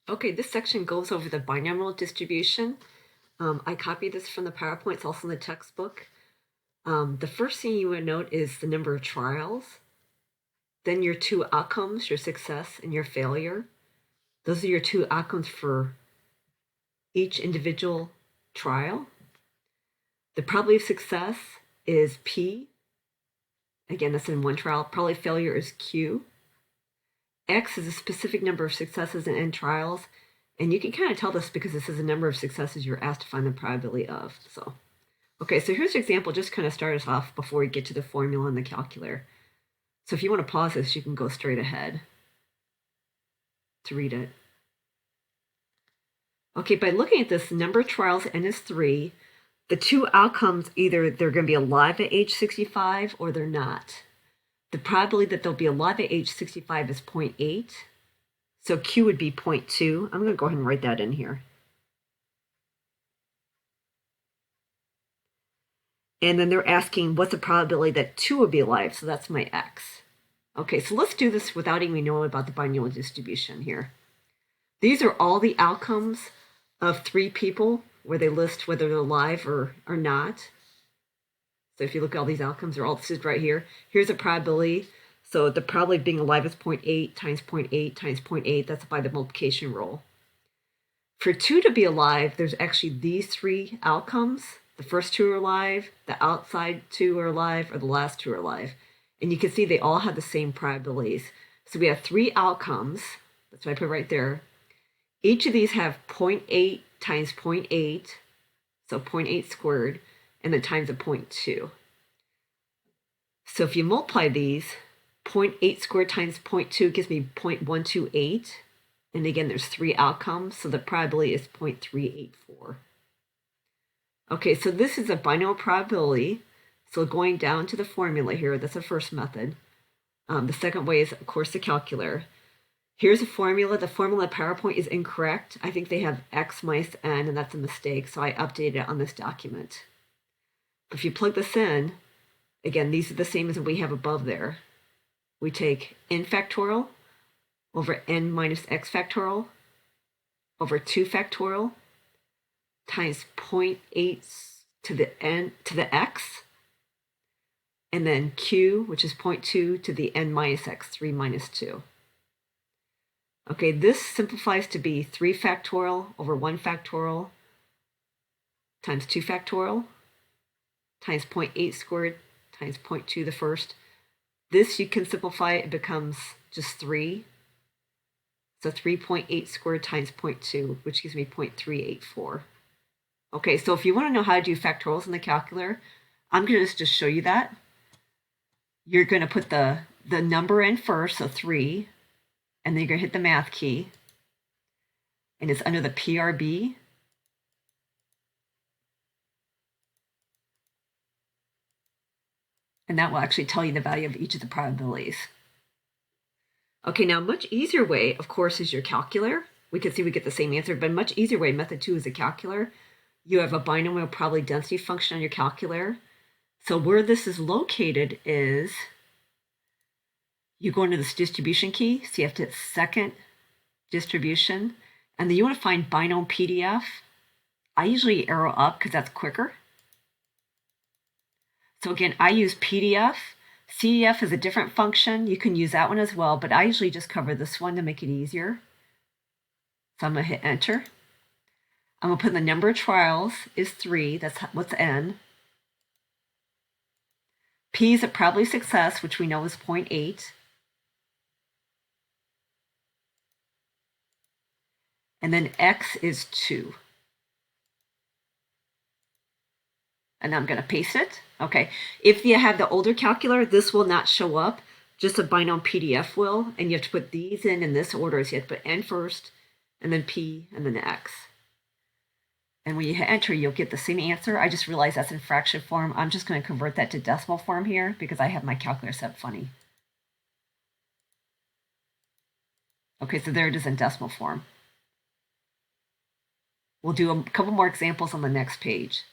Okay, this section goes over the binomial distribution. I copied this from the PowerPoint. It's also in the textbook. The first thing you would note is the number of trials. Then your two outcomes, your success and your failure. Those are your two outcomes for each individual trial. The probability of success is P. Again, that's in one trial. Probability of failure is Q. X is a specific number of successes in N trials. And you can kind of tell this because this is a number of successes you're asked to find the probability of. Okay, so here's an example, just kind of start us off before we get to the formula and the calculator. So if you want to pause this, you can go straight ahead to read it. Okay, by looking at this, the number of trials, N is 3. The two outcomes, either they're going to be alive at age 65 or they're not. The probability that they'll be alive at age 65 is 0.8. So Q would be 0.2. I'm going to go ahead and write that in here. And then they're asking what's the probability that 2 will be alive, so that's my X. Okay, so let's do this without even knowing about the binomial distribution here. These are all the outcomes of 3 people where they list whether they're alive or not. So if you look at all these outcomes, they're all listed right here. Here's a probability. So the probability of being alive is 0.8 times 0.8 times 0.8. That's by the multiplication rule. For 2 to be alive, there's actually these 3 outcomes. The first 2 are alive, the outside 2 are alive, or the last 2 are alive. And you can see they all have the same probabilities. So we have 3 outcomes. That's what I put right there. Each of these have 0.8 times 0.8, so 0.8 squared, and then times a 0.2. So if you multiply these, 0.8 squared times 0.2 gives me 0.128. And again, there's 3 outcomes, so the probability is 0.384. Okay, so this is a binomial probability. So going down to the formula here, that's the first method. The second way is, of course, the calculator. Here's a formula. The formula in PowerPoint is incorrect. I think they have X minus N, and that's a mistake, so I updated it on this document. But if you plug this in, again, these are the same as we have above there. We take N factorial over N minus X factorial over 2 factorial times 0.8 to the N to the X, and then Q, which is 0.2 to the N minus X, 3 minus 2. Okay, this simplifies to be 3 factorial over 1 factorial times 2 factorial times 0.8 squared times 0.2 the first. This you can simplify, it becomes just 3. So 3.8 squared times 0.2, which gives me 0.384. Okay, so if you want to know how to do factorials in the calculator, I'm going to just show you that. You're going to put the number in first, so 3, and then you're going to hit the math key, and it's under the PRB. And that will actually tell you the value of each of the probabilities. Okay, now a much easier way, of course, is your calculator. We can see we get the same answer, but a much easier way, method 2, is a calculator. You have a binomial probability density function on your calculator. So where this is located is, you go into this distribution key, so you have to hit second distribution, and then you want to find binomial PDF. I usually arrow up because that's quicker. So again, I use PDF. CDF is a different function. You can use that one as well, but I usually just cover this one to make it easier. So I'm going to hit enter. I'm going to put in the number of trials is 3. That's what's N. P is a probability of success, which we know is 0.8. And then X is 2. And I'm going to paste it. Okay, if you have the older calculator, this will not show up. Just a binomial PDF will, and you have to put these in this order. So you have to put N first, and then P, and then X. And when you hit enter, you'll get the same answer. I just realized that's in fraction form. I'm just going to convert that to decimal form here because I have my calculator set funny. Okay, so there it is in decimal form. We'll do a couple more examples on the next page.